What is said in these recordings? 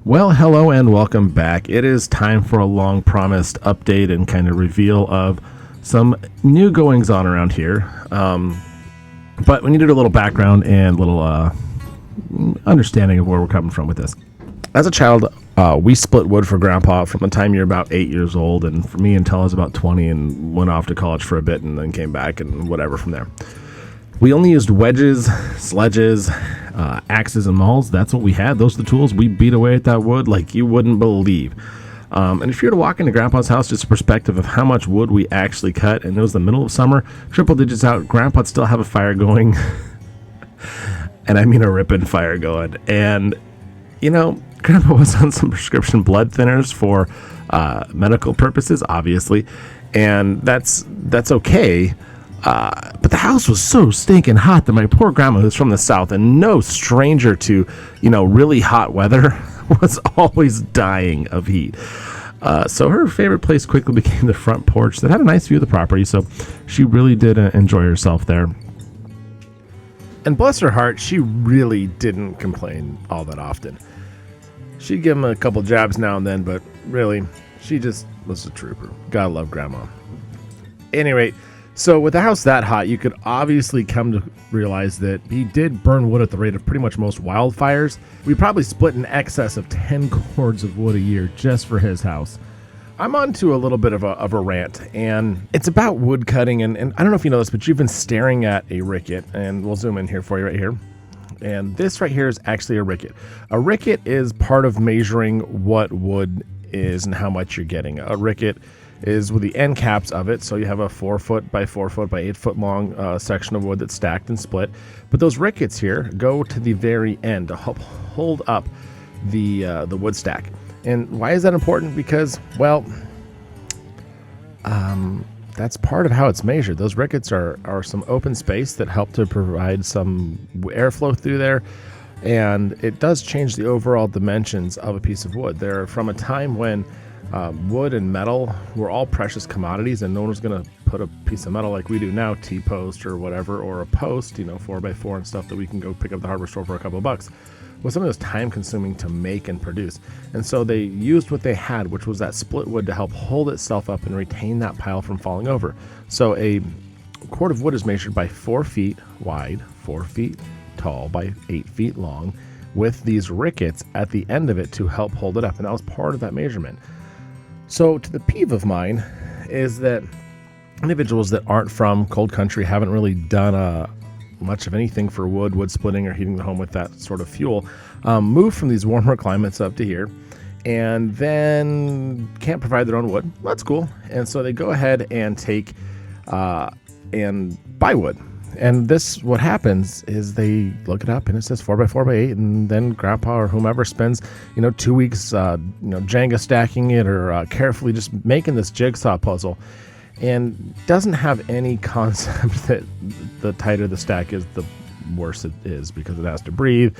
Well, hello and welcome back. It is time for a long promised update and kind of reveal of some new goings on around here. But we needed a little background and a little understanding of where we're coming from with this. As a child, we split wood for Grandpa from the time you're about 8 years old, and for me until I was about 20, and went off to college for a bit and then came back and whatever from there. We only used wedges, sledges, axes, and mauls. That's what we had. Those are the tools. We beat away at that wood like you wouldn't believe. And if you were to walk into Grandpa's house, just a perspective of how much wood we actually cut, and it was the middle of summer, triple digits out, Grandpa'd still have a fire going. And I mean a ripping fire going. And, you know, Grandpa was on some prescription blood thinners for medical purposes, obviously. And that's okay. But the house was so stinking hot that my poor grandma, who's from the South and no stranger to, really hot weather, was always dying of heat. So her favorite place quickly became the front porch that had a nice view of the property. So she really did enjoy herself there. And bless her heart, she really didn't complain all that often. She'd give him a couple jabs now and then, but really, she just was a trooper. Gotta love Grandma. At any rate, so with the house that hot, you could obviously come to realize that he did burn wood at the rate of pretty much most wildfires. We probably split in excess of 10 cords of wood a year just for his house. I'm on to a little bit of a rant, and it's about wood cutting, and I don't know if you know this, but you've been staring at a ricket, and we'll zoom in here for you right here. And this right here is actually a ricket. A ricket is part of measuring what wood is and how much you're getting. A ricket is with the end caps of it, so you have a 4 foot by 4 foot by 8 foot long section of wood that's stacked and split. But those rickets here go to the very end to help hold up the wood stack. And why is that important? Because, well, that's part of how it's measured. Those rickets are some open space that help to provide some airflow through there, and it does change the overall dimensions of a piece of wood. They're from a time when wood and metal were all precious commodities, and no one was going to put a piece of metal like we do now, T-post or whatever, or a post, 4x4 and stuff that we can go pick up at the hardware store for a couple of bucks. Was something that was time consuming to make and produce. And so they used what they had, which was that split wood, to help hold itself up and retain that pile from falling over. So a cord of wood is measured by 4 feet wide, 4 feet tall by 8 feet long, with these rickets at the end of it to help hold it up. And that was part of that measurement. So to the peeve of mine is that individuals that aren't from cold country, haven't really done much of anything for wood splitting or heating the home with that sort of fuel, move from these warmer climates up to here and then can't provide their own wood. That's cool. And so they go ahead and take and buy wood. And this, what happens is they look it up and it says 4x4 by 8, and then Grandpa or whomever spends 2 weeks Jenga stacking it or carefully just making this jigsaw puzzle, and doesn't have any concept that the tighter the stack is, the worse it is, because it has to breathe.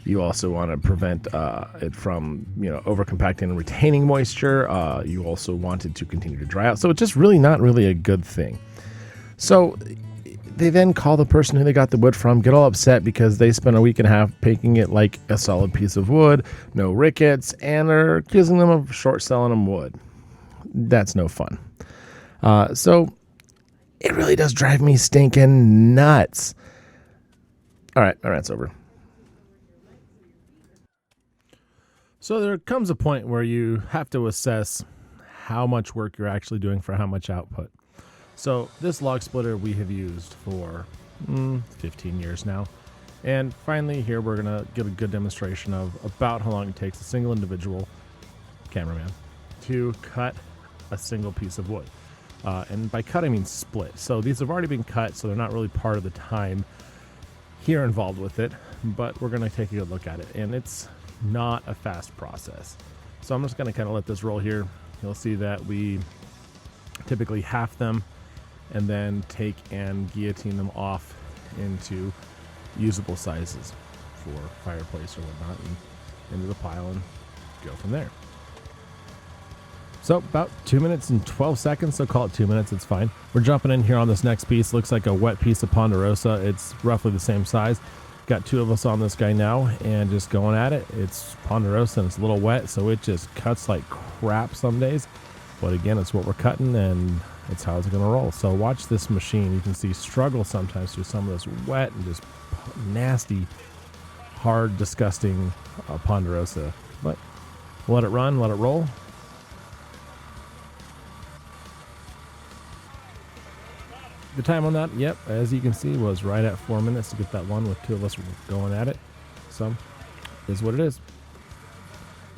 You also want to prevent it from over compacting and retaining moisture. You also want it to continue to dry out. So it's just really not really a good thing. So they then call the person who they got the wood from, get all upset because they spent a week and a half making it like a solid piece of wood, no rickets, and are accusing them of short selling them wood. That's no fun. So it really does drive me stinking nuts. All right, my rant's over. So there comes a point where you have to assess how much work you're actually doing for how much output. So this log splitter we have used for 15 years now. And finally here we're going to give a good demonstration of about how long it takes a single individual cameraman to cut a single piece of wood. And by cut, I mean split. So these have already been cut, so they're not really part of the time here involved with it, but we're going to take a good look at it. And it's not a fast process. So I'm just going to kind of let this roll here. You'll see that we typically half them and then take and guillotine them off into usable sizes for fireplace or whatnot, and into the pile and go from there. So about 2 minutes and 12 seconds, so call it 2 minutes, it's fine. We're jumping in here on this next piece. Looks like a wet piece of Ponderosa. It's roughly the same size. Got two of us on this guy now and just going at it. It's Ponderosa and it's a little wet, so it just cuts like crap some days. But again, it's what we're cutting and it's how it's going to roll. So watch this machine. You can see struggle sometimes through some of this wet and just nasty, hard, disgusting Ponderosa. But let it run, let it roll. The time on that, yep, as you can see, was right at 4 minutes to get that one with two of us going at it. So, is what it is.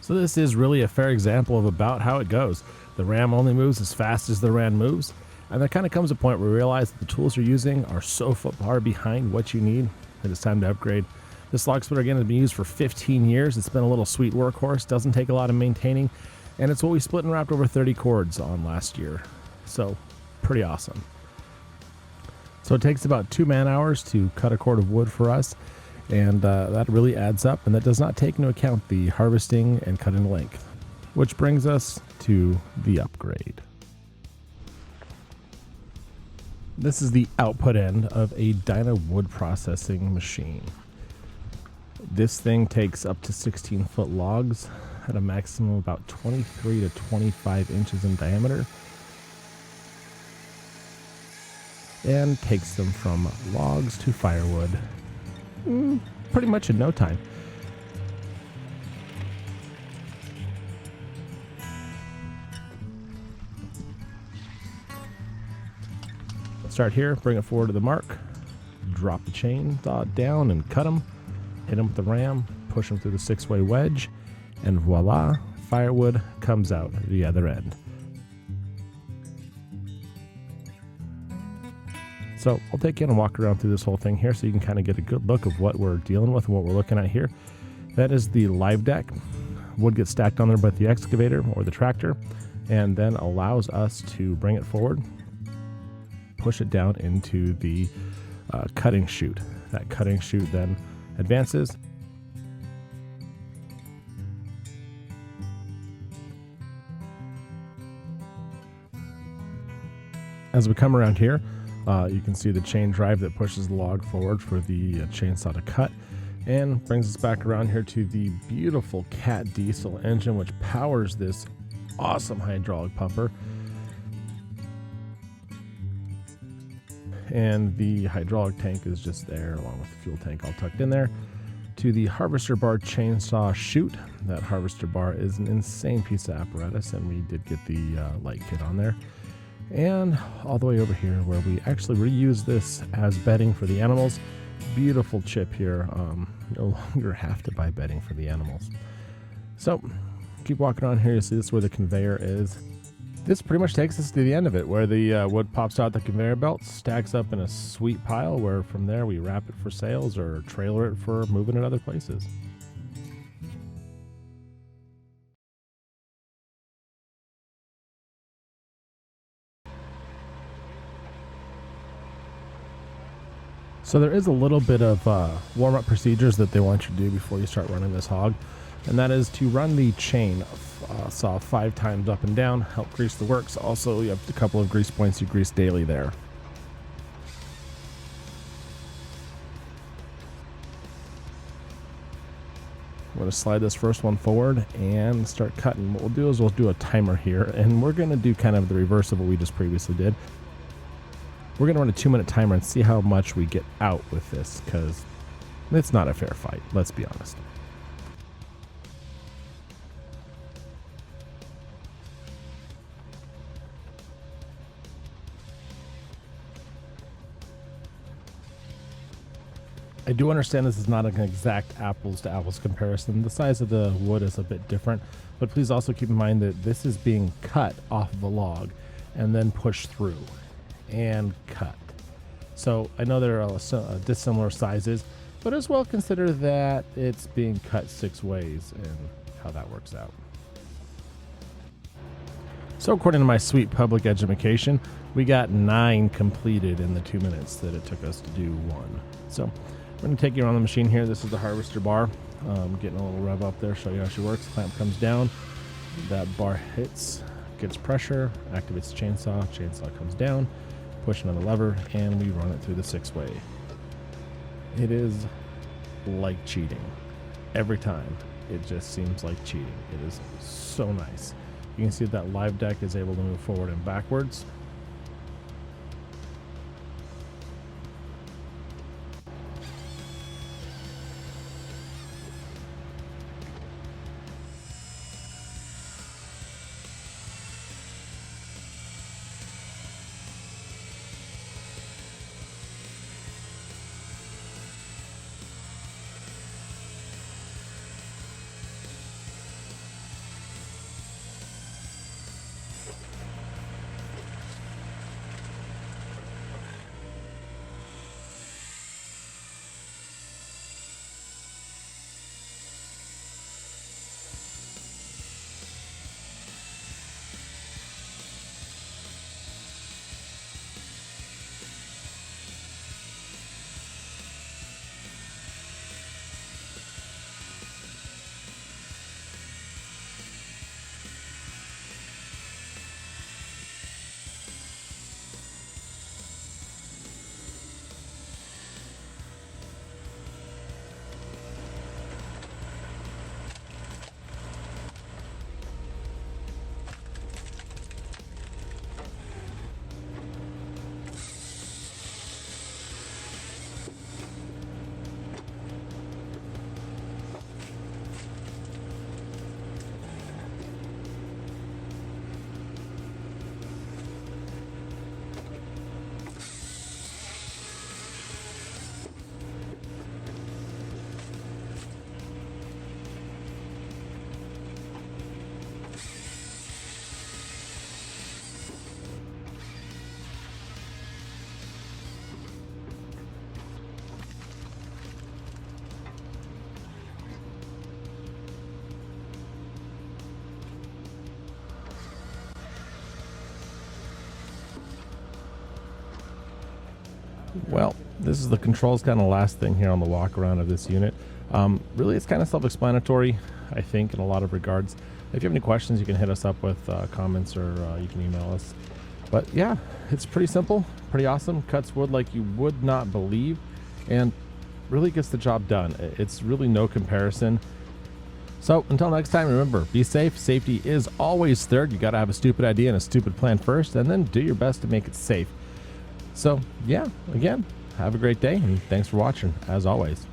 So this is really a fair example of about how it goes. The ram only moves as fast as the ram moves, and there kind of comes a point where you realize that the tools you're using are so far behind what you need that it's time to upgrade. This log splitter, again, has been used for 15 years. It's been a little sweet workhorse, doesn't take a lot of maintaining, and it's what we split and wrapped over 30 cords on last year. So, pretty awesome. So it takes about 2 man-hours to cut a cord of wood for us, and that really adds up, and that does not take into account the harvesting and cutting length, which brings us to the upgrade. This is the output end of a Dyna wood processing machine. This thing takes up to 16-foot logs at a maximum of about 23 to 25 inches in diameter, and takes them from logs to firewood pretty much in no time. Start here, bring it forward to the mark, drop the chainsaw down and cut them, hit them with the ram, push them through the 6-way wedge, and voila, firewood comes out the other end. So I'll take you and walk around through this whole thing here so you can kind of get a good look of what we're dealing with and what we're looking at here. That is the live deck. Wood gets stacked on there by the excavator or the tractor, and then allows us to bring it forward, push it down into the cutting chute. That cutting chute then advances. As we come around here, you can see the chain drive that pushes the log forward for the chainsaw to cut, and brings us back around here to the beautiful Cat diesel engine, which powers this awesome hydraulic pumper. And the hydraulic tank is just there along with the fuel tank all tucked in there. To the harvester bar chainsaw chute. That harvester bar is an insane piece of apparatus, and we did get the light kit on there. And all the way over here where we actually reuse this as bedding for the animals. Beautiful chip here. No longer have to buy bedding for the animals. So keep walking on here. You see this is where the conveyor is. This pretty much takes us to the end of it, where the wood pops out the conveyor belt, stacks up in a sweet pile, where from there we wrap it for sales or trailer it for moving it other places. So there is a little bit of warm-up procedures that they want you to do before you start running this hog, and that is to run the chain saw 5 times up and down, help grease the works. Also, you have a couple of grease points you grease daily there. I'm going to slide this first one forward and start cutting. What we'll do is we'll do a timer here, and we're going to do kind of the reverse of what we just previously did. We're going to run a 2-minute timer and see how much we get out with this, because it's not a fair fight, let's be honest. I do understand this is not an exact apples to apples comparison. The size of the wood is a bit different, but please also keep in mind that this is being cut off of a log and then pushed through and cut. So I know there are dissimilar sizes, but as well consider that it's being cut 6 ways and how that works out. So according to my sweet public education, we got 9 completed in the 2 minutes that it took us to do 1. So we're going to take you around the machine here. This is the harvester bar. Getting a little rev up there, show you how she works. Clamp comes down, that bar hits, gets pressure, activates the chainsaw. Chainsaw comes down, push another lever, and we run it through the 6-way. It is like cheating. Every time, it just seems like cheating. It is so nice. You can see that live deck is able to move forward and backwards. Well, this is the controls kind of last thing here on the walk around of this unit. Really, it's kind of self-explanatory, I think, in a lot of regards. If you have any questions, you can hit us up with comments, or you can email us. But yeah, it's pretty simple, pretty awesome. Cuts wood like you would not believe, and really gets the job done. It's really no comparison. So until next time, remember, be safe. Safety is always third. You got to have a stupid idea and a stupid plan first, and then do your best to make it safe. So yeah, again, have a great day, and thanks for watching, as always.